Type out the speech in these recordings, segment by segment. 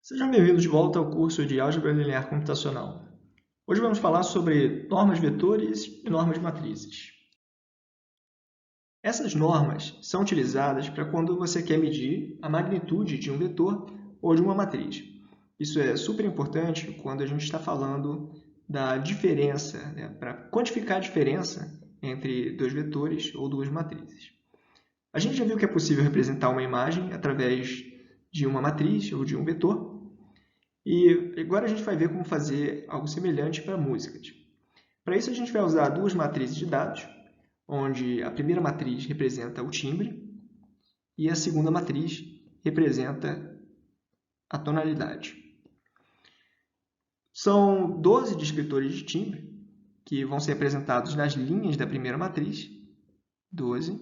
Sejam bem-vindos de volta ao curso de Álgebra Linear Computacional. Hoje vamos falar sobre normas vetores e normas matrizes. Essas normas são utilizadas para quando você quer medir a magnitude de um vetor ou de uma matriz. Isso é super importante quando a gente está falando da diferença, para quantificar a diferença entre dois vetores ou duas matrizes. A gente já viu que é possível representar uma imagem através de uma matriz ou de um vetor. E agora a gente vai ver como fazer algo semelhante para músicas. Para isso a gente vai usar duas matrizes de dados, onde a primeira matriz representa o timbre e a segunda matriz representa a tonalidade. São 12 descritores de timbre, que vão ser representados nas linhas da primeira matriz, 12,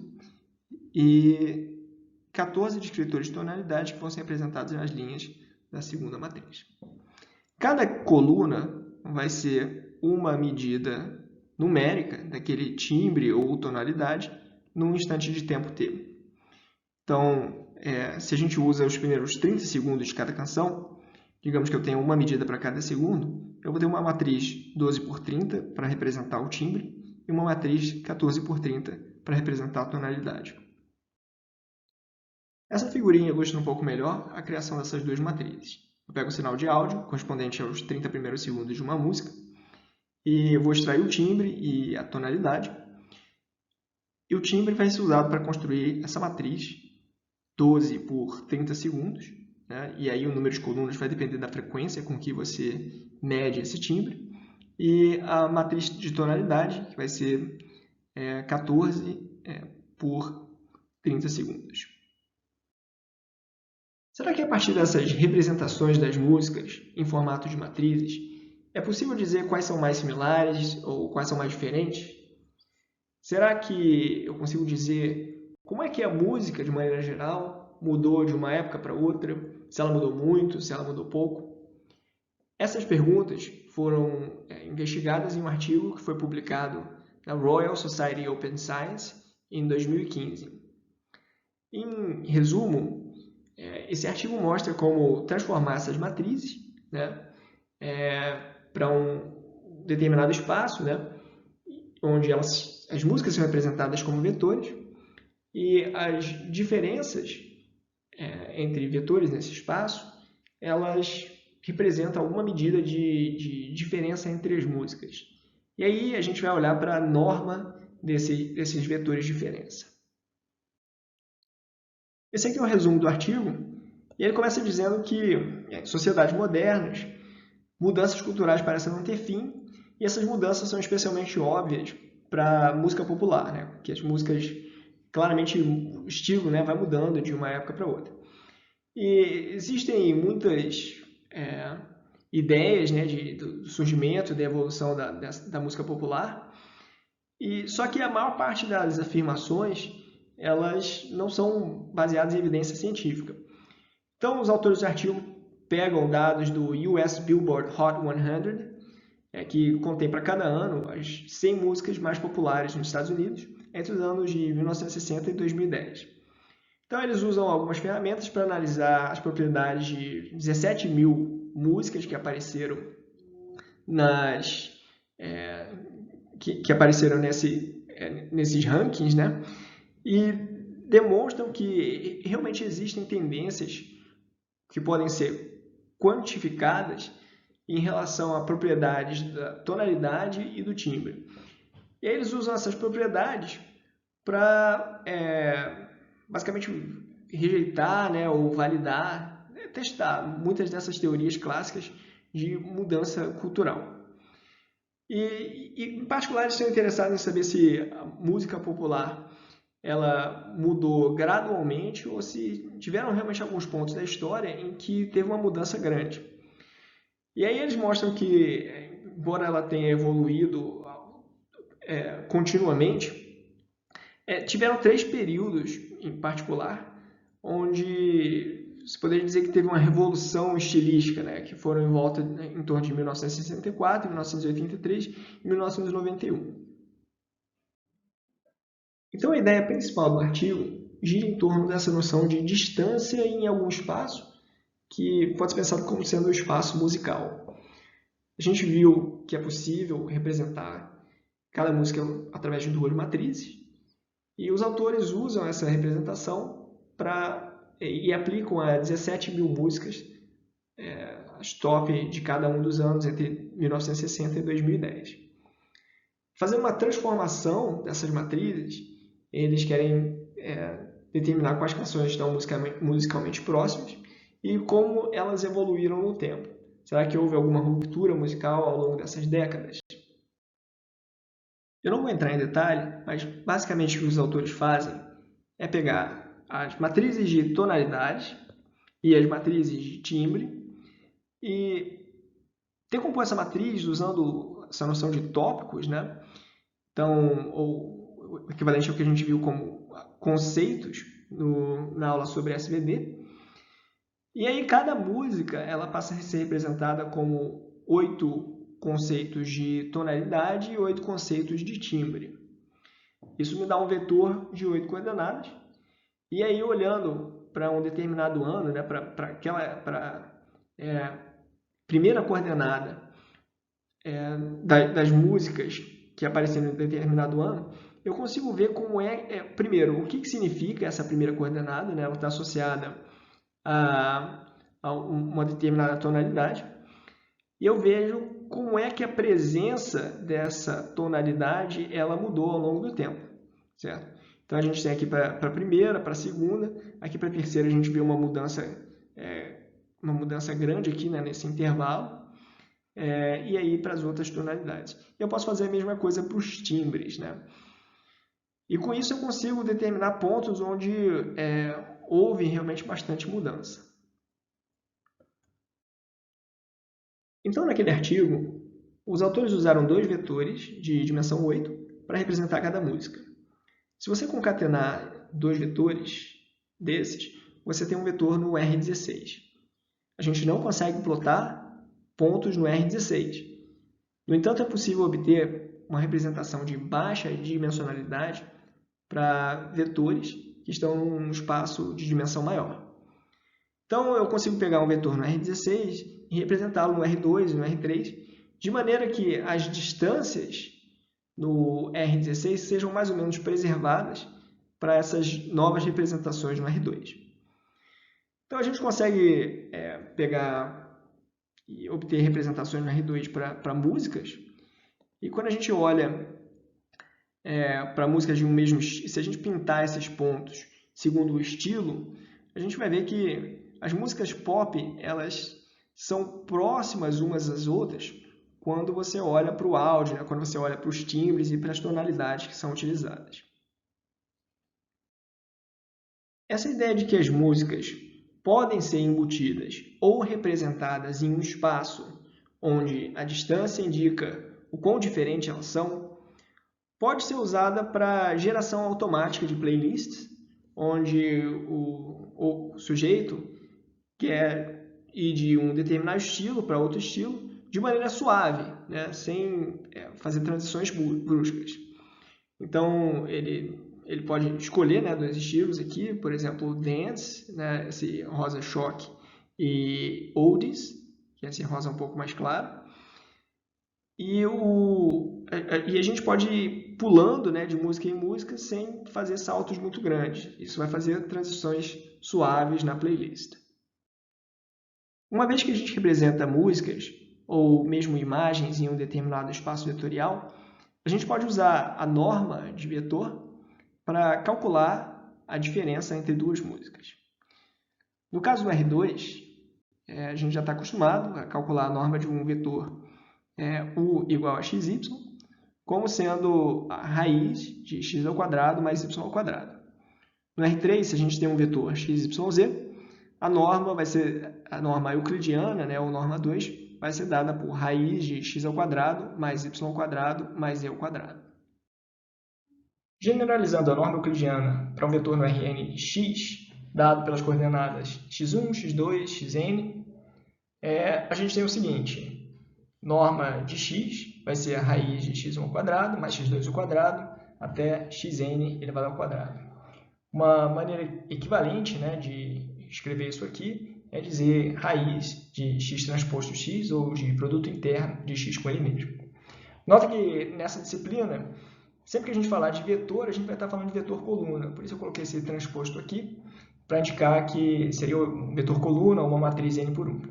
e 14 descritores de tonalidade, que vão ser representados nas linhas da segunda matriz. Cada coluna vai ser uma medida numérica daquele timbre ou tonalidade num instante de tempo t. Então, se a gente usa os primeiros 30 segundos de cada canção, digamos que eu tenho uma medida para cada segundo, eu vou ter uma matriz 12 por 30 para representar o timbre e uma matriz 14 por 30 para representar a tonalidade. Essa figurinha ilustra um pouco melhor a criação dessas duas matrizes. Eu pego o sinal de áudio, correspondente aos 30 primeiros segundos de uma música, e eu vou extrair o timbre e a tonalidade. E o timbre vai ser usado para construir essa matriz 12 por 30 segundos, né? E aí o número de colunas vai depender da frequência com que você mede esse timbre. E a matriz de tonalidade, que vai ser 14 por 30 segundos. Será que a partir dessas representações das músicas em formato de matrizes, é possível dizer quais são mais similares ou quais são mais diferentes? Será que eu consigo dizer como é que a música, de maneira geral, mudou de uma época para outra? Se ela mudou muito, se ela mudou pouco? Essas perguntas foram investigadas em um artigo que foi publicado na Royal Society Open Science em 2015. Em resumo, esse artigo mostra como transformar essas matrizes, né, para um determinado espaço, né, onde as músicas são representadas como vetores, e as diferenças entre vetores nesse espaço, elas representam alguma medida de diferença entre as músicas. E aí a gente vai olhar para a norma desses vetores de diferença. Esse aqui é o resumo do artigo, e ele começa dizendo que em sociedades modernas, mudanças culturais parecem não ter fim, e essas mudanças são especialmente óbvias para a música popular, né? Porque as músicas, claramente, o estilo, né, vai mudando de uma época para outra. E existem muitas ideias, né, do surgimento, da evolução da música popular, só que a maior parte das afirmações elas não são baseadas em evidência científica. Então, os autores do artigo pegam dados do US Billboard Hot 100, que contém para cada ano as 100 músicas mais populares nos Estados Unidos entre os anos de 1960 e 2010. Então, eles usam algumas ferramentas para analisar as propriedades de 17 mil músicas que apareceram que apareceram nesses rankings, né? E demonstram que realmente existem tendências que podem ser quantificadas em relação a propriedades da tonalidade e do timbre. E aí eles usam essas propriedades para basicamente rejeitar, né, ou validar, testar muitas dessas teorias clássicas de mudança cultural. E em particular, eles estão interessados em saber se a música popular ela mudou gradualmente ou se tiveram realmente alguns pontos da história em que teve uma mudança grande. E aí eles mostram que, embora ela tenha evoluído continuamente, tiveram 3 períodos em particular onde se poderia dizer que teve uma revolução estilística, né, que foram em torno de 1964, 1983 e 1991. Então, a ideia principal do artigo gira em torno dessa noção de distância em algum espaço que pode ser pensado como sendo o espaço musical. A gente viu que é possível representar cada música através de duas matrizes, e os autores usam essa representação e aplicam a 17 mil músicas, as top de cada um dos anos entre 1960 e 2010. Fazendo uma transformação dessas matrizes, eles querem determinar quais canções estão musicalmente próximas e como elas evoluíram no tempo. Será que houve alguma ruptura musical ao longo dessas décadas? Eu não vou entrar em detalhe, mas basicamente o que os autores fazem é pegar as matrizes de tonalidade e as matrizes de timbre e decompor essa matriz usando essa noção de tópicos, né? Então, ou o equivalente ao que a gente viu como conceitos na aula sobre SVD. E aí cada música ela passa a ser representada como 8 conceitos de tonalidade e 8 conceitos de timbre. Isso me dá um vetor de 8 coordenadas. E aí, olhando para um determinado ano, né, para primeira coordenada das músicas que apareceram em determinado ano, eu consigo ver como primeiro, o que significa essa primeira coordenada, né? Ela está associada a uma determinada tonalidade, e eu vejo como é que a presença dessa tonalidade ela mudou ao longo do tempo, certo? Então a gente tem aqui para a primeira, para a segunda, aqui para a terceira a gente vê uma mudança grande aqui, né, nesse intervalo, e aí para as outras tonalidades. Eu posso fazer a mesma coisa para os timbres, né? E com isso eu consigo determinar pontos onde houve realmente bastante mudança. Então, naquele artigo, os autores usaram 2 vetores de dimensão 8 para representar cada música. Se você concatenar 2 vetores desses, você tem um vetor no R16. A gente não consegue plotar pontos no R16. No entanto, é possível obter uma representação de baixa dimensionalidade para vetores que estão num espaço de dimensão maior. Então, eu consigo pegar um vetor no R16 e representá-lo no R2 e no R3, de maneira que as distâncias no R16 sejam mais ou menos preservadas para essas novas representações no R2. Então, a gente consegue pegar e obter representações no R2 para músicas, e quando a gente olha para músicas de um mesmo estilo, se a gente pintar esses pontos segundo o estilo, a gente vai ver que as músicas pop elas são próximas umas às outras quando você olha para o áudio, né? Quando você olha para os timbres e para as tonalidades que são utilizadas. Essa ideia de que as músicas podem ser embutidas ou representadas em um espaço onde a distância indica o quão diferente elas são, pode ser usada para geração automática de playlists, onde o sujeito quer ir de um determinado estilo para outro estilo de maneira suave, né? Sem fazer transições bruscas. Então, ele pode escolher, né, 2 estilos aqui, por exemplo, Dance, né, esse rosa choque, e Oldies, que é esse rosa um pouco mais claro. E a gente pode ir pulando, né, de música em música sem fazer saltos muito grandes. Isso vai fazer transições suaves na playlist. Uma vez que a gente representa músicas ou mesmo imagens em um determinado espaço vetorial, a gente pode usar a norma de vetor para calcular a diferença entre 2 músicas. No caso do R2, a gente já está acostumado a calcular a norma de um vetor U igual a xy, como sendo a raiz de x ao quadrado mais y ao quadrado. No R3, se a gente tem um vetor xyz, a norma vai ser a norma euclidiana, né, ou norma 2, vai ser dada por raiz de x ao quadrado mais y ao quadrado mais e ao quadrado. Generalizando a norma euclidiana para um vetor no Rn de x, dado pelas coordenadas x1, x2, xn, a gente tem o seguinte: norma de x vai ser a raiz de x1 ao quadrado mais x2 ao quadrado até xn elevado ao quadrado. Uma maneira equivalente, né, de escrever isso aqui é dizer raiz de x transposto x ou de produto interno de x com ele mesmo. Nota que nessa disciplina, sempre que a gente falar de vetor, a gente vai estar falando de vetor coluna. Por isso eu coloquei esse transposto aqui, para indicar que seria um vetor coluna ou uma matriz n por 1.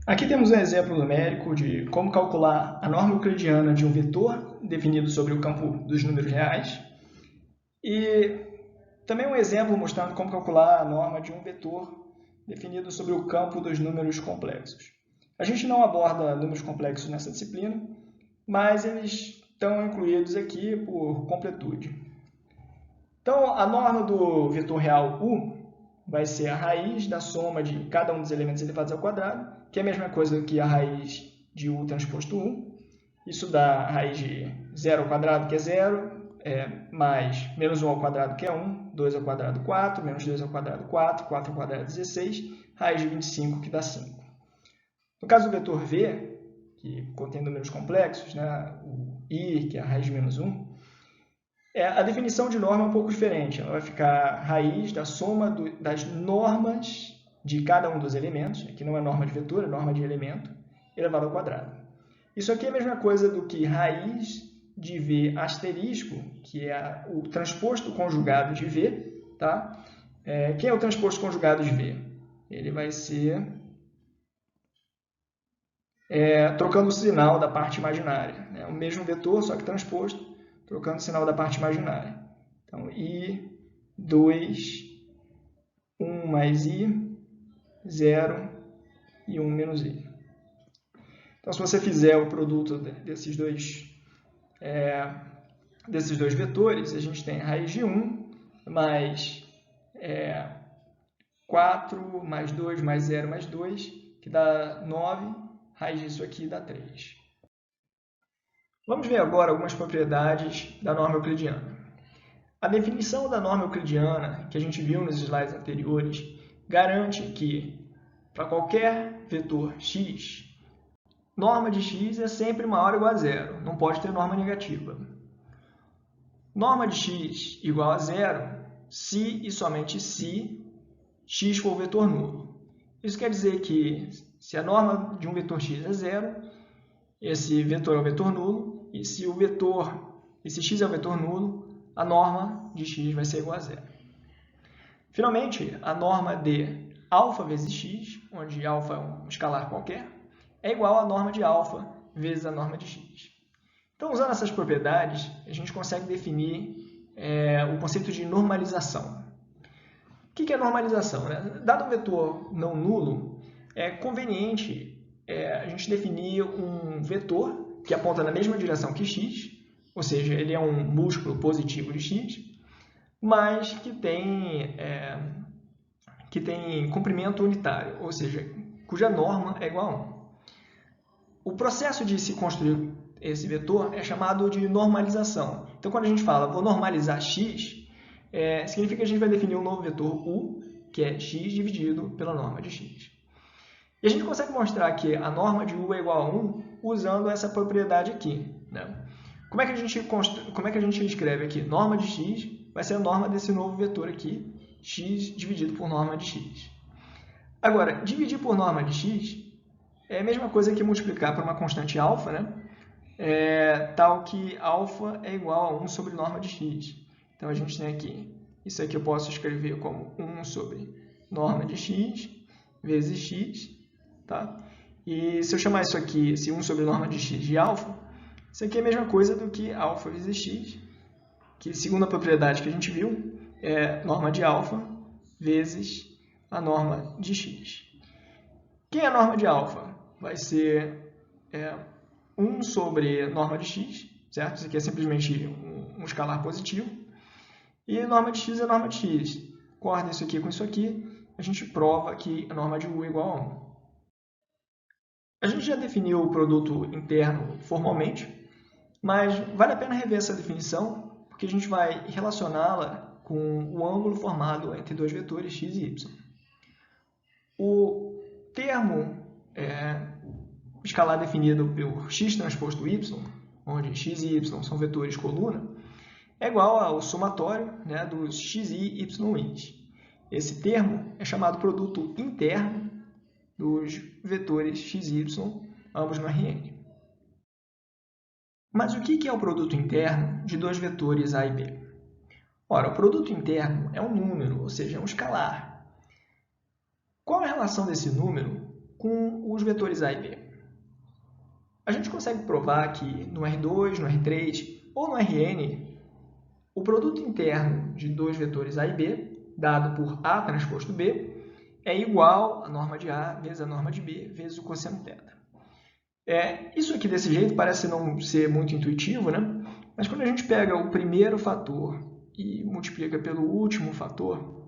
Aqui temos um exemplo numérico de como calcular a norma euclidiana de um vetor definido sobre o campo dos números reais. E também um exemplo mostrando como calcular a norma de um vetor definido sobre o campo dos números complexos. A gente não aborda números complexos nessa disciplina, mas eles estão incluídos aqui por completude. Então, a norma do vetor real u vai ser a raiz da soma de cada um dos elementos elevados ao quadrado, que é a mesma coisa que a raiz de u transposto u. Isso dá a raiz de 0 ao quadrado, que é 0, mais menos 1 ao quadrado, que é 1, 2 ao quadrado, 4, menos 2 ao quadrado, 4, 4 ao quadrado, 16, raiz de 25, que dá 5. No caso do vetor v, que contém números complexos, né, o i, que é a raiz de menos 1, a definição de norma é um pouco diferente. Ela vai ficar raiz da soma das normas de cada um dos elementos, que não é norma de vetor, é norma de elemento, elevado ao quadrado. Isso aqui é a mesma coisa do que raiz de v asterisco, que é o transposto conjugado de v. Tá? Quem é o transposto conjugado de v? Ele vai ser trocando o sinal da parte imaginária. É o mesmo vetor, só que transposto, trocando o sinal da parte imaginária. Então, i, 2, 1 mais i, 0 e 1 menos i. Então, se você fizer o produto desses dois vetores, a gente tem raiz de 1 mais 4 mais 2 mais 0 mais 2, que dá 9, raiz disso aqui dá 3. Vamos ver agora algumas propriedades da norma euclidiana. A definição da norma euclidiana, que a gente viu nos slides anteriores, garante que, para qualquer vetor x, norma de x é sempre maior ou igual a 0, não pode ter norma negativa. Norma de x igual a 0 se e somente se x for vetor nulo. Isso quer dizer que, se a norma de um vetor x é 0, esse vetor é um vetor nulo, e se esse x é um vetor nulo, a norma de x vai ser igual a 0. Finalmente, a norma de alfa vezes x, onde alfa é um escalar qualquer, é igual à norma de alfa vezes a norma de x. Então, usando essas propriedades, a gente consegue definir o conceito de normalização. O que é normalização? Dado um vetor não nulo, é conveniente a gente definir um vetor que aponta na mesma direção que x, ou seja, ele é um múltiplo positivo de x, mas que tem comprimento unitário, ou seja, cuja norma é igual a 1. O processo de se construir esse vetor é chamado de normalização. Então, quando a gente fala vou normalizar x, significa que a gente vai definir um novo vetor u, que é x dividido pela norma de x. E a gente consegue mostrar que a norma de u é igual a 1 usando essa propriedade aqui. Né? Como é que a gente escreve aqui? Norma de x vai ser a norma desse novo vetor aqui, x dividido por norma de x. Agora, dividir por norma de x é a mesma coisa que multiplicar por uma constante alfa, né? Tal que alfa é igual a 1 sobre norma de x. Então, a gente tem aqui, isso aqui eu posso escrever como 1 sobre norma de x vezes x. Tá? E se eu chamar isso aqui, esse 1 sobre norma de x de alfa, isso aqui é a mesma coisa do que alfa vezes x, que segundo a propriedade que a gente viu, é norma de alfa vezes a norma de x. Quem é a norma de alfa? Vai ser 1 sobre norma de x, certo? Isso aqui é simplesmente um escalar positivo. E norma de x é norma de x. Corta isso aqui com isso aqui, a gente prova que a norma de u é igual a 1. A gente já definiu o produto interno formalmente, mas vale a pena rever essa definição, porque a gente vai relacioná-la com o ângulo formado entre dois vetores x e y. O termo escalar definido por x transposto y, onde x e y são vetores coluna, é igual ao somatório, né, dos xi e yis. Esse termo é chamado produto interno dos vetores x e y, ambos no Rn. Mas o que é o produto interno de dois vetores a e b? Ora, o produto interno é um número, ou seja, é um escalar. Qual a relação desse número com os vetores a e b? A gente consegue provar que no R2, no R3 ou no Rn, o produto interno de dois vetores a e b, dado por A transposto B, é igual à norma de A vezes a norma de B vezes o cosseno θ. Isso aqui desse jeito parece não ser muito intuitivo, né? Mas quando a gente pega o primeiro fator e multiplica pelo último fator,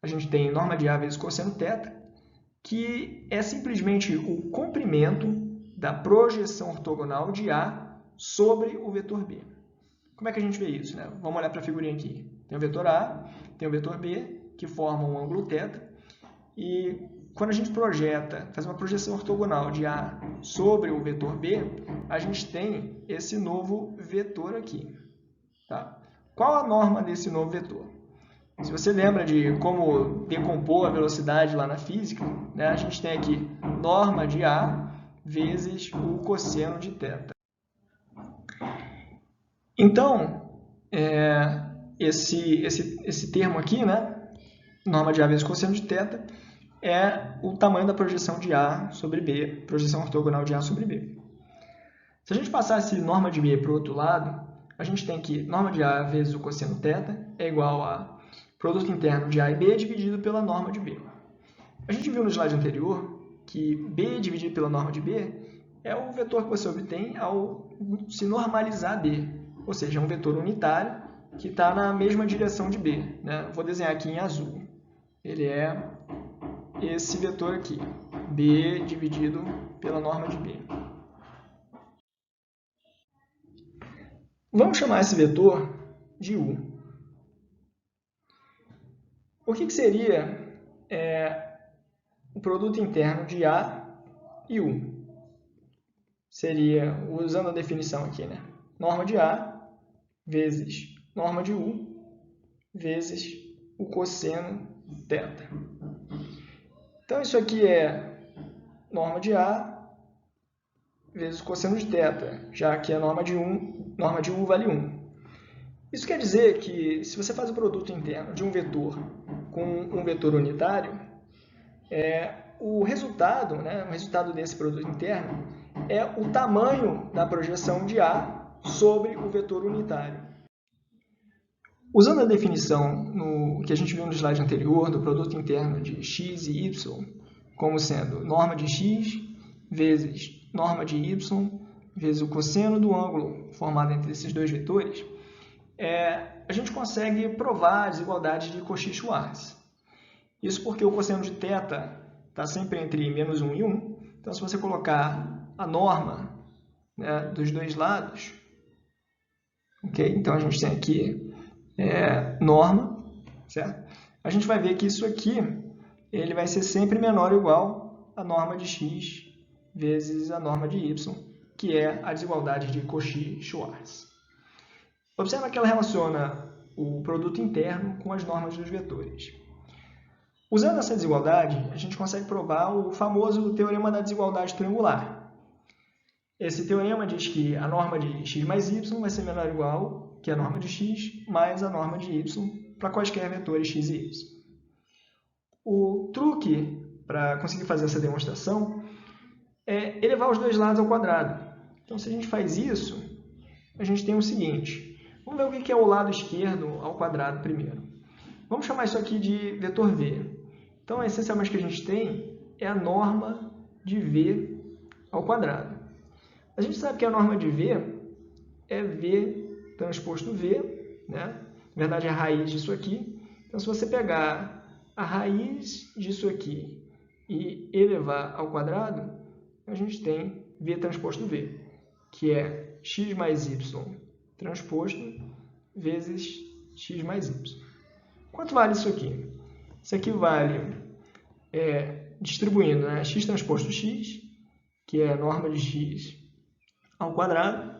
a gente tem norma de A vezes cosseno θ, que é simplesmente o comprimento da projeção ortogonal de A sobre o vetor B. Como é que a gente vê isso, né? Vamos olhar para a figurinha aqui. Tem o vetor A, tem o vetor B, que formam um ângulo θ, e quando a gente projeta, faz uma projeção ortogonal de A sobre o vetor B, a gente tem esse novo vetor aqui. Tá? Qual a norma desse novo vetor? Se você lembra de como decompor a velocidade lá na física, né, a gente tem aqui norma de A vezes o cosseno de θ. Então, esse termo aqui, né, norma de A vezes cosseno de θ, é o tamanho da projeção de A sobre B, projeção ortogonal de A sobre B. Se a gente passar esse norma de B para o outro lado, a gente tem que norma de A vezes o cosseno θ é igual a produto interno de A e B dividido pela norma de B. A gente viu no slide anterior que B dividido pela norma de B é o vetor que você obtém ao se normalizar B, ou seja, é um vetor unitário que está na mesma direção de B, né? Vou desenhar aqui em azul. Ele é esse vetor aqui, B dividido pela norma de B. Vamos chamar esse vetor de U. O que seria o produto interno de A e U? Seria, usando a definição aqui, né? Norma de A vezes norma de U vezes o cosseno θ. Então, isso aqui é norma de A vezes o cosseno de θ, já que a norma de U vale 1. Isso quer dizer que, se você faz o produto interno de um vetor com um vetor unitário, o resultado, né, o resultado desse produto interno é o tamanho da projeção de A sobre o vetor unitário. Usando a definição que a gente viu no slide anterior do produto interno de x e y, como sendo norma de x vezes norma de y vezes o cosseno do ângulo formado entre esses dois vetores, a gente consegue provar a desigualdade de Cauchy-Schwarz. Isso porque o cosseno de θ está sempre entre menos 1 e 1. Então, se você colocar a norma, né, dos dois lados, okay? Então a gente tem aqui norma, certo? A gente vai ver que isso aqui ele vai ser sempre menor ou igual à norma de x vezes a norma de y, que é a desigualdade de Cauchy-Schwarz. Observa que ela relaciona o produto interno com as normas dos vetores. Usando essa desigualdade, a gente consegue provar o famoso teorema da desigualdade triangular. Esse teorema diz que a norma de x mais y vai ser menor ou igual que a norma de x mais a norma de y para quaisquer vetores x e y. O truque para conseguir fazer essa demonstração é elevar os dois lados ao quadrado. Então, se a gente faz isso, a gente tem o seguinte. Vamos ver o que é o lado esquerdo ao quadrado primeiro. Vamos chamar isso aqui de vetor v. Então, essencialmente, o que a gente tem é a norma de v ao quadrado. A gente sabe que a norma de v é v transposto v, né? Na verdade, é a raiz disso aqui. Então, se você pegar a raiz disso aqui e elevar ao quadrado, a gente tem v transposto v, que é x mais y transposto vezes x mais y. Quanto vale isso aqui? Isso aqui vale, distribuindo, né, x transposto x, que é a norma de x ao quadrado,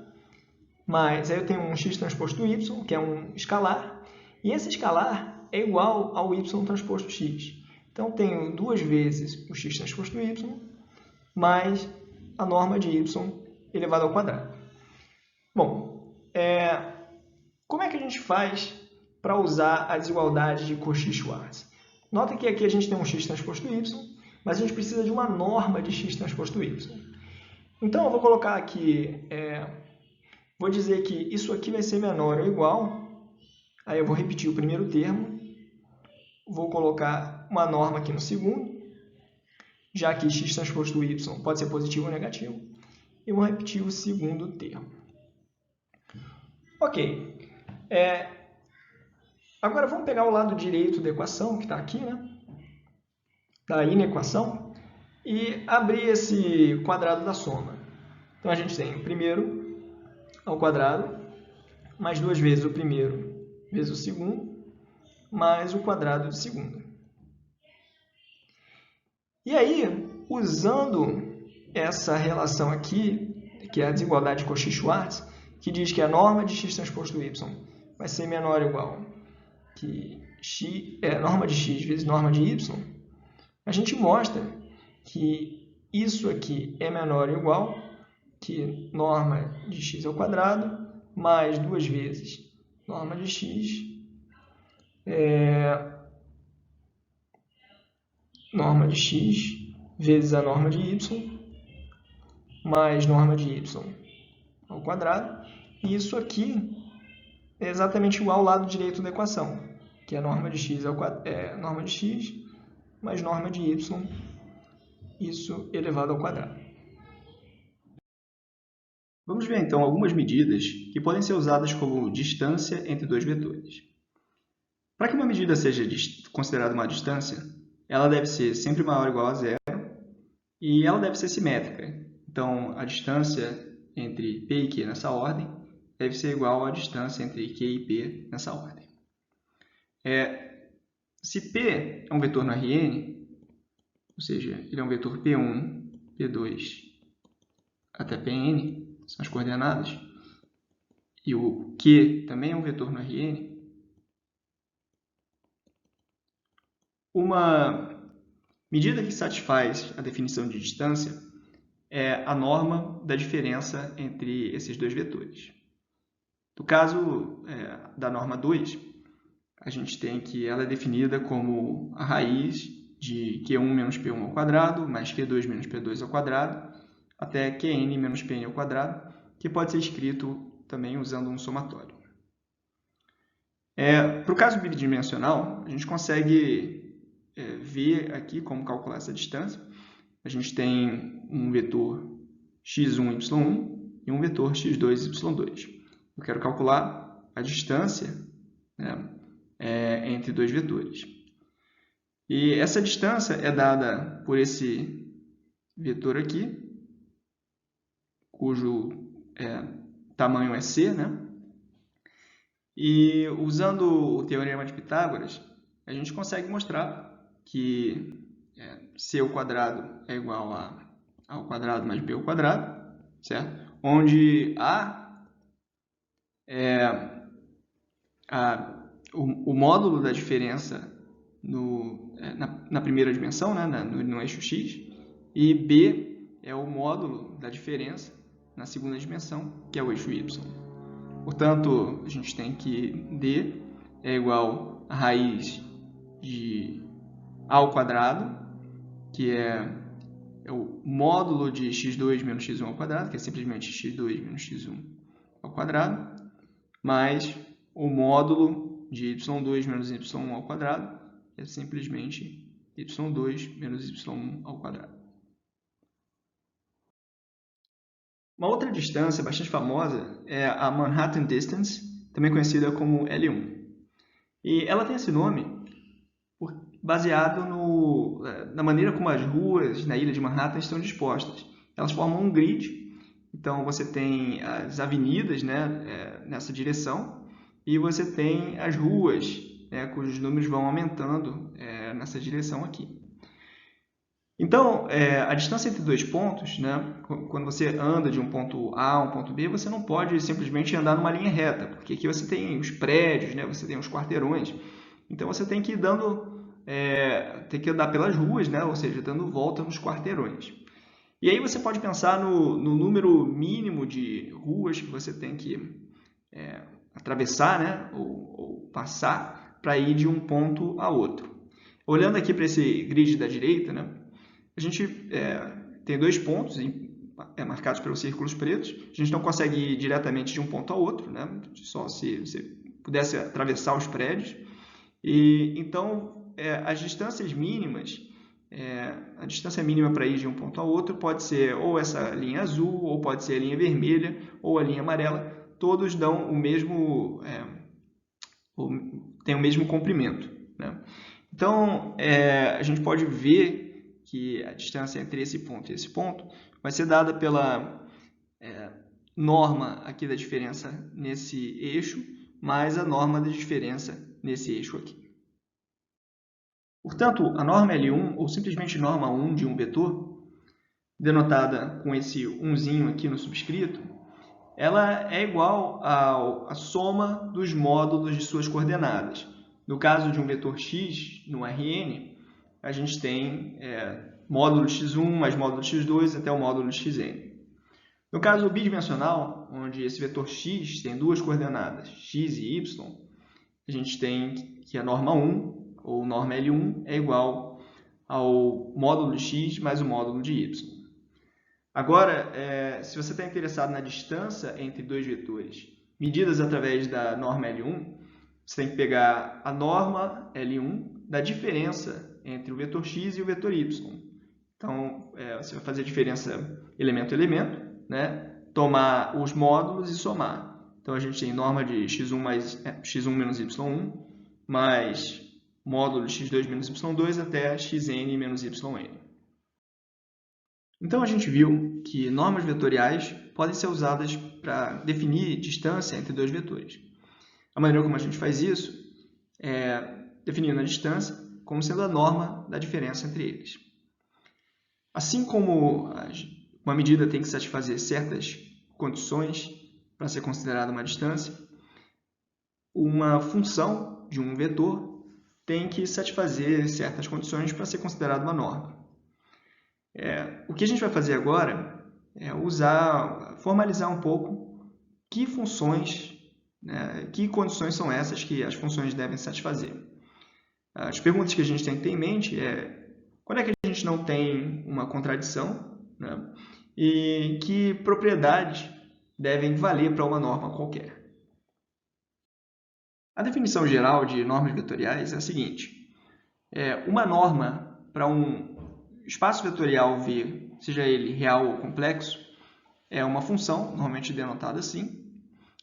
mas aí eu tenho um x transposto y, que é um escalar, e esse escalar é igual ao y transposto x. Então, tenho 2 vezes o x transposto y mais a norma de y elevado ao quadrado. Bom, como é que a gente faz para usar a desigualdade de Cauchy-Schwarz? Nota que aqui a gente tem um x transposto y, mas a gente precisa de uma norma de x transposto y. Então, eu vou colocar aqui, vou dizer que isso aqui vai ser menor ou igual, aí eu vou repetir o primeiro termo, vou colocar uma norma aqui no segundo, já que x transposto y pode ser positivo ou negativo, e vou repetir o segundo termo. Ok. Agora vamos pegar o lado direito da equação, que está aqui, né? Está aí na equação, e abrir esse quadrado da soma. Então, a gente tem o primeiro ao quadrado, mais 2 vezes o primeiro vezes o segundo, mais o quadrado de segundo. E aí, usando essa relação aqui, que é a desigualdade de Cauchy-Schwarz, que diz que a norma de x transposto y vai ser menor ou igual que norma de x vezes norma de y, a gente mostra que isso aqui é menor ou igual que norma de x ao quadrado mais 2 vezes norma de x norma de x vezes a norma de y mais norma de y ao quadrado. E isso aqui é exatamente igual ao lado direito da equação, que é norma de x norma de x mais norma de y, isso elevado ao quadrado. Vamos ver então algumas medidas que podem ser usadas como distância entre dois vetores. Para que uma medida seja considerada uma distância, ela deve ser sempre maior ou igual a zero e ela deve ser simétrica. Então, a distância entre P e Q nessa ordem deve ser igual à distância entre Q e P nessa ordem. Se P é um vetor no Rn, ou seja, ele é um vetor P1, P2 até Pn, são as coordenadas, e o Q também é um vetor no Rn, uma medida que satisfaz a definição de distância é a norma da diferença entre esses dois vetores. No caso da norma 2, a gente tem que ela é definida como a raiz de Q1 menos P1 ao quadrado, mais Q2 menos P2 ao quadrado, até Qn menos Pn ao quadrado, que pode ser escrito também usando um somatório. Para o caso bidimensional, a gente consegue ver aqui como calcular essa distância. A gente tem um vetor x1, y1 e um vetor x2, y2. Eu quero calcular a distância entre dois vetores. E essa distância é dada por esse vetor aqui, cujo tamanho é c, né? E usando o teorema de Pitágoras, a gente consegue mostrar que c ao quadrado é igual a ao quadrado mais b ao quadrado, certo? Onde a o módulo da diferença na primeira dimensão, né, no eixo x, e b é o módulo da diferença na segunda dimensão, que é o eixo y. Portanto, a gente tem que d é igual a raiz de a ao quadrado, que é o módulo de x2 menos x1 ao quadrado, que é simplesmente x2 menos x1 ao quadrado, mais o módulo de y2 menos y1 ao quadrado, que é simplesmente y2 menos y1 ao quadrado. Uma outra distância bastante famosa é a Manhattan Distance, também conhecida como L1. E ela tem esse nome baseado na maneira como as ruas na ilha de Manhattan estão dispostas. Elas formam um grid, então você tem as avenidas, né, nessa direção, e você tem as ruas, cujos números vão aumentando nessa direção aqui. Então, a distância entre dois pontos, né, quando você anda de um ponto A a um ponto B, você não pode simplesmente andar numa linha reta, porque aqui você tem os prédios, né, você tem os quarteirões, Então você tem que ir tem que andar pelas ruas, né? Ou seja, dando volta nos quarteirões. E aí você pode pensar no número mínimo de ruas que você tem que atravessar, né? ou passar para ir de um ponto a outro. Olhando aqui para esse grid da direita, né? A gente tem 2 pontos marcados pelos círculos pretos. A gente não consegue ir diretamente de um ponto a outro, né? Só se você pudesse atravessar os prédios. E então as distâncias mínimas, a distância mínima para ir de um ponto a outro pode ser ou essa linha azul, ou pode ser a linha vermelha, ou a linha amarela. Todos dão tem o mesmo comprimento, né? Então a gente pode ver que a distância entre esse ponto e esse ponto vai ser dada pela norma aqui da diferença nesse eixo, mais a norma da diferença nesse eixo aqui. Portanto, a norma L1, ou simplesmente norma 1 de um vetor, denotada com esse 1zinho aqui no subscrito, ela é igual à soma dos módulos de suas coordenadas. No caso de um vetor x no Rn, a gente tem módulo x1 mais módulo x2 até o módulo xn. No caso bidimensional, onde esse vetor x tem 2 coordenadas, x e y, a gente tem que a norma 1, ou norma L1, é igual ao módulo de x mais o módulo de y. Agora, se você está interessado na distância entre 2 vetores medidas através da norma L1, você tem que pegar a norma L1 da diferença entre o vetor x e o vetor y. Então, você vai fazer a diferença elemento a elemento, né? Tomar os módulos e somar. Então, a gente tem norma de x1 menos y1 mais módulo de x2 menos y2 até xn menos yn. Então, a gente viu que normas vetoriais podem ser usadas para definir distância entre 2 vetores. A maneira como a gente faz isso é definindo a distância como sendo a norma da diferença entre eles. Assim como uma medida tem que satisfazer certas condições para ser considerada uma distância, uma função de um vetor tem que satisfazer certas condições para ser considerada uma norma. O que a gente vai fazer agora é formalizar um pouco que funções, né, que condições são essas que as funções devem satisfazer. As perguntas que a gente tem que ter em mente quando é que a gente não tem uma contradição, né, e que propriedades devem valer para uma norma qualquer. A definição geral de normas vetoriais é a seguinte: uma norma para um espaço vetorial V, seja ele real ou complexo, é uma função, normalmente denotada assim,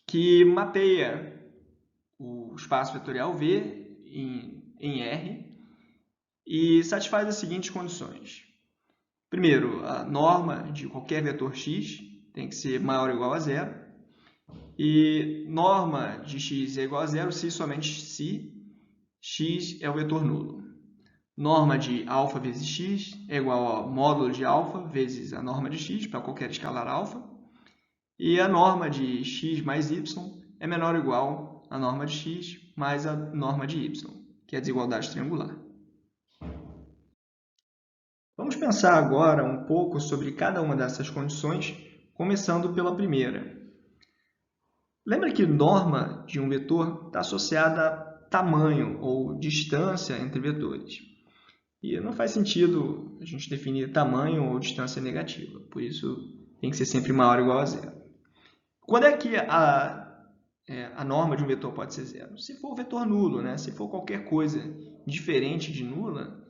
que mapeia o espaço vetorial V em R e satisfaz as seguintes condições. Primeiro, a norma de qualquer vetor x tem que ser maior ou igual a zero. E norma de x é igual a zero se somente se x é o vetor nulo. Norma de alfa vezes x é igual ao módulo de alfa vezes a norma de x para qualquer escalar alfa. E a norma de x mais y é menor ou igual à norma de x mais a norma de y, que é a desigualdade triangular. Vamos pensar agora um pouco sobre cada uma dessas condições, começando pela primeira. Lembra que norma de um vetor está associada a tamanho ou distância entre vetores. E não faz sentido a gente definir tamanho ou distância negativa, por isso tem que ser sempre maior ou igual a zero. Quando é que a norma de um vetor pode ser zero? Se for o vetor nulo, né? Se for qualquer coisa diferente de nula,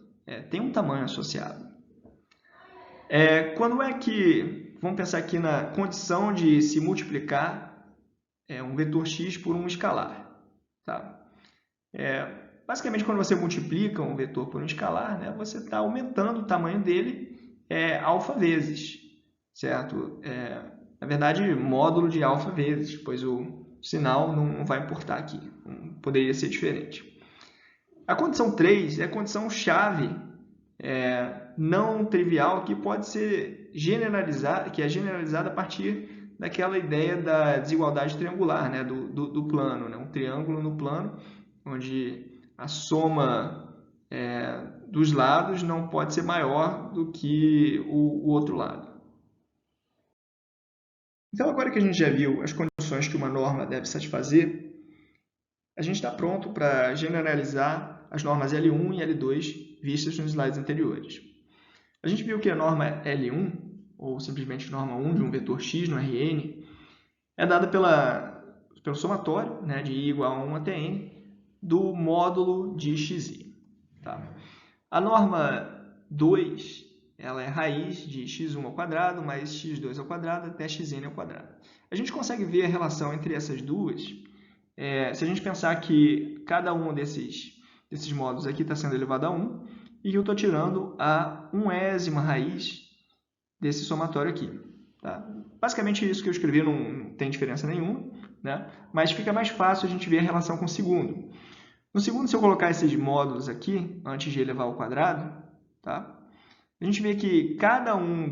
tem um tamanho associado. Quando é que, vamos pensar aqui na condição de se multiplicar um vetor x por um escalar. Tá? Basicamente, quando você multiplica um vetor por um escalar, né, você está aumentando o tamanho dele alfa vezes, certo? Na verdade, módulo de alfa vezes, pois o sinal não vai importar aqui, poderia ser diferente. A condição 3 é a condição chave não trivial que pode ser generalizada, que é generalizada a partir daquela ideia da desigualdade triangular, né, do plano, né, um triângulo no plano, onde a soma dos lados não pode ser maior do que o outro lado. Então, agora que a gente já viu as condições que uma norma deve satisfazer, a gente está pronto para generalizar as normas L1 e L2 vistas nos slides anteriores. A gente viu que a norma L1, ou simplesmente norma 1 de um vetor x no Rn, é dada pelo somatório, né, de i igual a 1 até n, do módulo de xi. Tá? A norma 2 ela é raiz de x1 ao quadrado mais x2 ao quadrado até xn ao quadrado. A gente consegue ver a relação entre essas duas se a gente pensar que cada um desses módulos aqui está sendo elevado a 1 e que eu estou tirando a 1ª raiz desse somatório aqui. Tá? Basicamente, isso que eu escrevi não tem diferença nenhuma, né? Mas fica mais fácil a gente ver a relação com o segundo. No segundo, se eu colocar esses módulos aqui, antes de elevar ao quadrado, tá? A gente vê que cada uma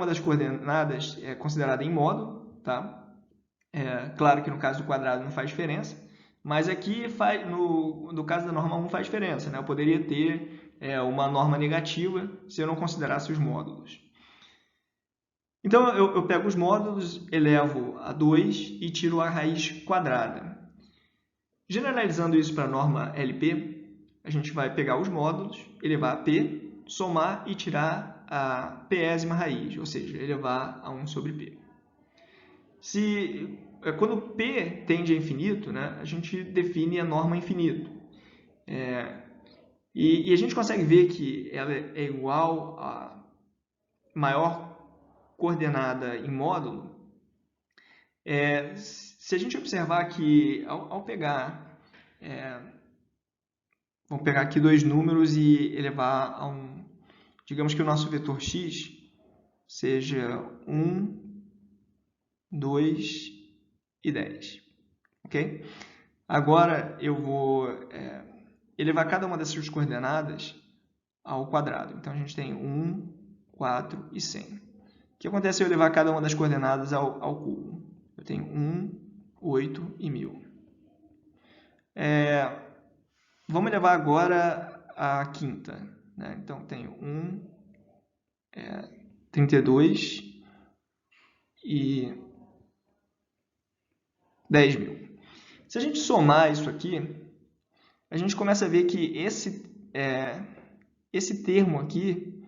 das coordenadas é considerada em módulo, tá? Claro que no caso do quadrado não faz diferença, mas aqui no caso da norma 1 faz diferença, né? Eu poderia ter uma norma negativa se eu não considerasse os módulos. Então, eu pego os módulos, elevo a 2 e tiro a raiz quadrada. Generalizando isso para a norma LP, a gente vai pegar os módulos, elevar a P, somar e tirar a pésima raiz, ou seja, elevar a 1 sobre P. Quando P tende a infinito, né, a gente define a norma infinito. E a gente consegue ver que ela é igual a maior coordenada em módulo se a gente observar que ao pegar... vamos pegar aqui dois números e elevar a um... Digamos que o nosso vetor x seja 1, 2 e 10. Ok? Agora eu vou elevar cada uma dessas coordenadas ao quadrado. Então a gente tem 1, 4 e 100. O que acontece se eu elevar cada uma das coordenadas ao cubo? Eu tenho 1, 8 e 1000. Vamos elevar agora a quinta. Né? Então tenho 32 e 10.000. Se a gente somar isso aqui, a gente começa a ver que esse termo aqui,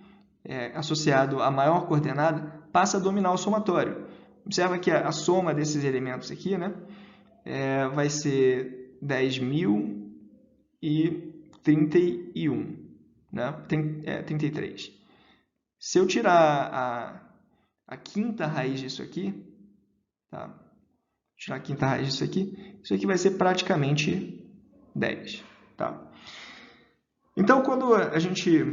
associado à maior coordenada, passa a dominar o somatório. Observa que a soma desses elementos aqui, né, vai ser 10.000 e 31, né? 33. Se eu tirar a quinta raiz disso aqui, tá? Tirar a quinta raiz disso aqui vai ser praticamente 10. Tá? Então, quando a gente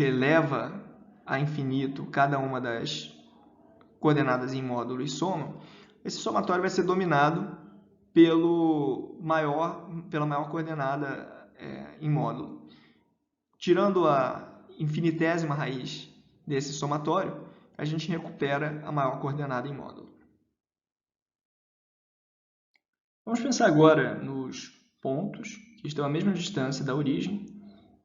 eleva a infinito cada uma das coordenadas em módulo e soma, esse somatório vai ser dominado pela maior coordenada em módulo. Tirando a infinitésima raiz desse somatório, a gente recupera a maior coordenada em módulo. Vamos pensar agora nos pontos que estão à mesma distância da origem,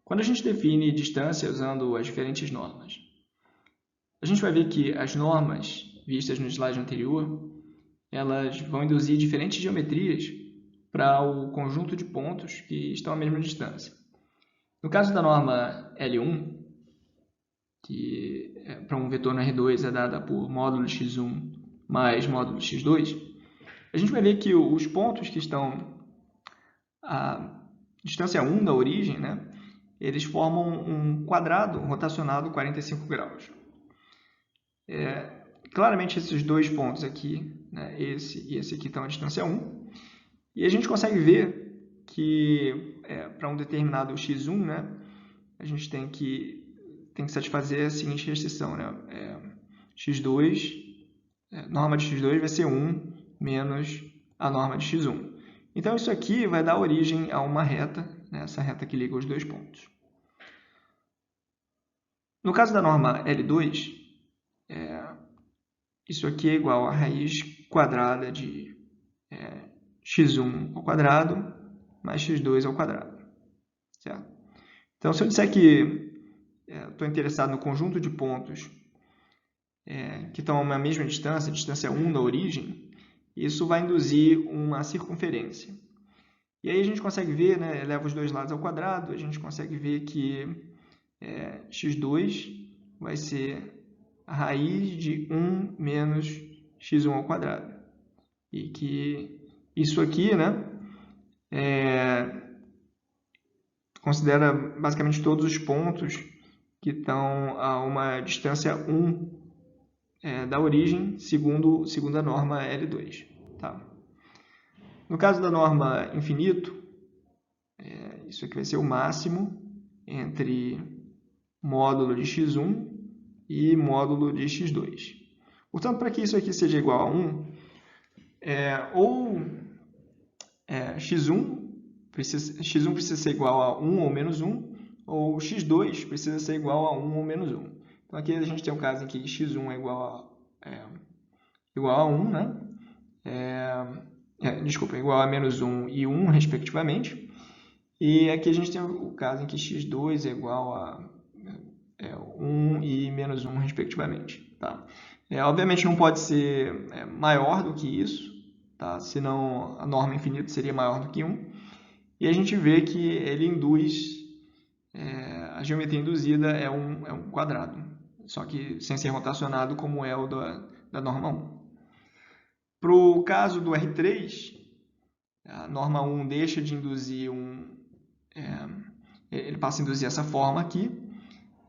quando a gente define distância usando as diferentes normas. A gente vai ver que as normas vistas no slide anterior, elas vão induzir diferentes geometrias para o conjunto de pontos que estão à mesma distância. No caso da norma L1, que para um vetor no R2 é dada por módulo x1 mais módulo x2, a gente vai ver que os pontos que estão à distância 1 da origem, né, eles formam um quadrado rotacionado 45 graus. Claramente esses dois pontos aqui, né, esse e esse aqui estão à distância 1, e a gente consegue ver que para um determinado x1, né, a gente tem que satisfazer a seguinte restrição, né, x2, norma de x2 vai ser 1 menos a norma de x1. Então, isso aqui vai dar origem a uma reta, né, essa reta que liga os dois pontos. No caso da norma L2, isso aqui é igual a raiz quadrada de x1 ao quadrado mais x2 ao quadrado. Certo? Então, se eu disser que estou interessado no conjunto de pontos que estão a uma mesma distância, distância 1 da origem, isso vai induzir uma circunferência. E aí a gente consegue ver, né, eleva os dois lados ao quadrado, a gente consegue ver que x2 vai ser a raiz de 1 menos x1 ao quadrado. E que isso aqui, né, considera basicamente todos os pontos que estão a uma distância 1 da origem, segundo a norma L2. Tá? No caso da norma infinito, isso aqui vai ser o máximo entre módulo de x1 e módulo de x2. Portanto, para que isso aqui seja igual a 1, x1 precisa ser igual a 1 ou menos 1, ou x2 precisa ser igual a 1 ou menos 1. Então, aqui a gente tem o caso em que x1 é igual a 1, né? Igual a menos 1 e 1, respectivamente. E aqui a gente tem o caso em que x2 é igual a 1 e menos 1, respectivamente. Tá? Obviamente não pode ser maior do que isso, tá? Senão a norma infinita seria maior do que 1. E a gente vê que ele induz, a geometria induzida é um quadrado, só que sem ser rotacionado como é o da norma 1. Para o caso do R3, a norma 1 deixa de induzir ele passa a induzir essa forma aqui.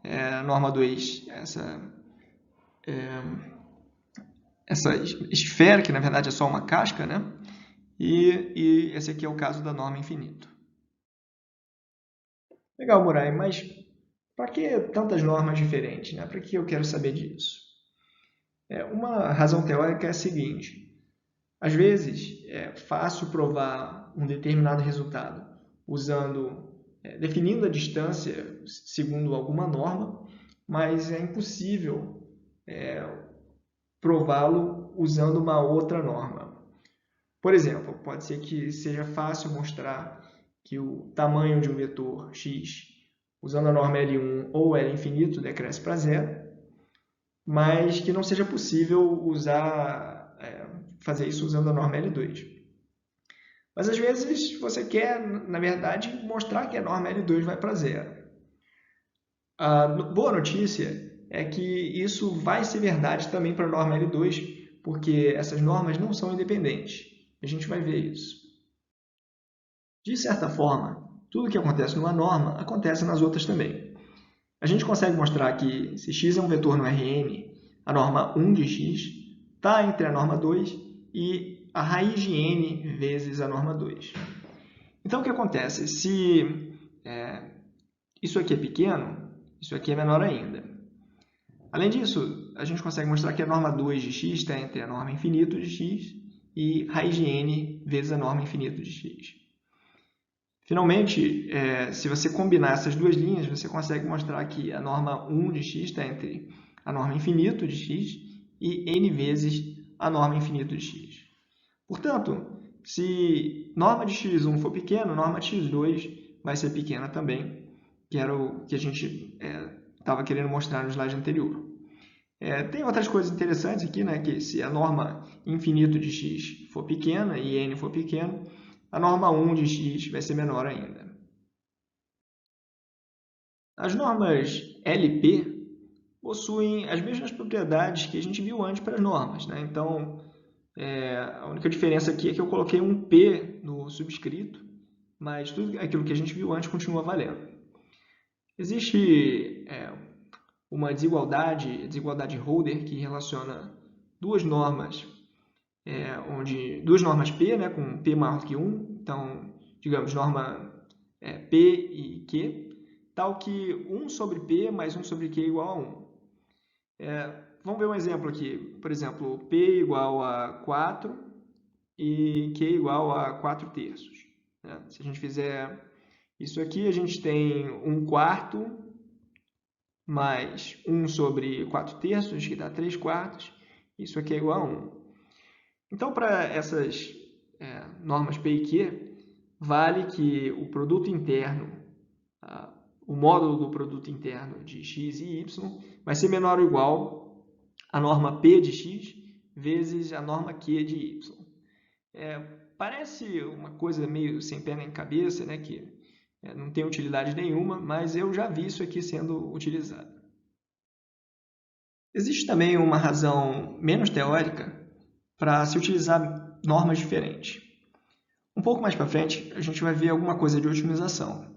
A norma 2, essa esfera, que na verdade é só uma casca, né? E esse aqui é o caso da norma infinito. Legal, Murai, mas para que tantas normas diferentes? Né? Para que eu quero saber disso? Uma razão teórica é a seguinte. Às vezes, é fácil provar um determinado resultado definindo a distância segundo alguma norma, mas é impossível prová-lo usando uma outra norma. Por exemplo, pode ser que seja fácil mostrar que o tamanho de um vetor x, usando a norma L1 ou L infinito, decresce para zero, mas que não seja possível fazer isso usando a norma L2. Mas às vezes você quer, na verdade, mostrar que a norma L2 vai para zero. A boa notícia é que isso vai ser verdade também para a norma L2, porque essas normas não são independentes. A gente vai ver isso. De certa forma, tudo que acontece numa norma acontece nas outras também. A gente consegue mostrar que se x é um vetor no Rn, a norma 1 de x está entre a norma 2 e a raiz de n vezes a norma 2. Então, o que acontece? Se isso aqui é pequeno, isso aqui é menor ainda. Além disso, a gente consegue mostrar que a norma 2 de x está entre a norma infinito de x e raiz de n vezes a norma infinito de x. Finalmente, se você combinar essas duas linhas, você consegue mostrar que a norma 1 de x está entre a norma infinito de x e n vezes a norma infinito de x. Portanto, se norma de x1 for pequena, norma de x2 vai ser pequena também, que era o que a gente estava querendo mostrar no slide anterior. Tem outras coisas interessantes aqui, né? Que se a norma infinito de x for pequena e n for pequeno, a norma 1 de x vai ser menor ainda. As normas LP possuem as mesmas propriedades que a gente viu antes para as normas, né? Então, a única diferença aqui é que eu coloquei um P no subscrito, mas tudo aquilo que a gente viu antes continua valendo. Existe uma desigualdade Holder, que relaciona duas normas, duas normas P, né, com P maior que 1, então, digamos, norma P e Q, tal que 1 sobre P mais 1 sobre Q é igual a 1. Vamos ver um exemplo aqui. Por exemplo, P igual a 4 e Q igual a 4 terços. Se a gente fizer isso aqui, a gente tem 1 quarto mais 1 sobre 4 terços, que dá 3 quartos. Isso aqui é igual a 1. Então, para essas normas P e Q, vale que o produto interno, o módulo do produto interno de x e y vai ser menor ou igual à norma P de x vezes a norma Q de y. Parece uma coisa meio sem pé nem cabeça, né, que não tem utilidade nenhuma, mas eu já vi isso aqui sendo utilizado. Existe também uma razão menos teórica para se utilizar normas diferentes. Um pouco mais para frente, a gente vai ver alguma coisa de otimização.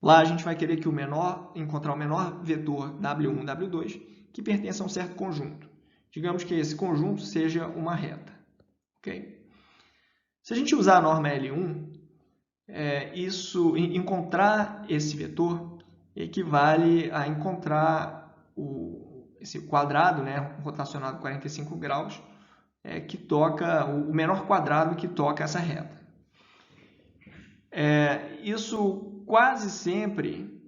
Lá a gente vai querer que encontrar o menor vetor W1, W2 que pertença a um certo conjunto. Digamos que esse conjunto seja uma reta. Okay? Se a gente usar a norma L1, encontrar esse vetor equivale a encontrar esse quadrado, né, rotacionado 45 graus, que toca o menor quadrado que toca essa reta. Isso quase sempre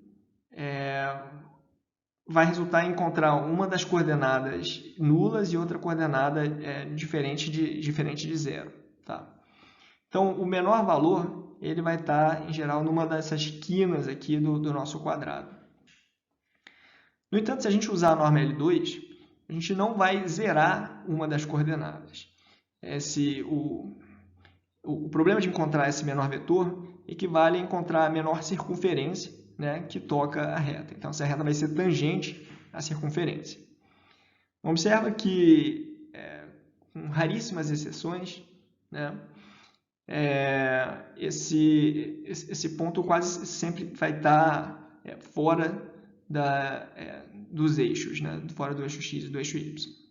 vai resultar em encontrar uma das coordenadas nulas e outra coordenada diferente de zero. Tá? Então, o menor valor ele vai estar, em geral, numa dessas quinas aqui do nosso quadrado. No entanto, se a gente usar a norma L2, a gente não vai zerar uma das coordenadas. O problema de encontrar esse menor vetor equivale a encontrar a menor circunferência, né, que toca a reta. Então, essa reta vai ser tangente à circunferência. Observa que, com raríssimas exceções, né, esse ponto quase sempre vai estar fora dos eixos, né, fora do eixo x e do eixo y.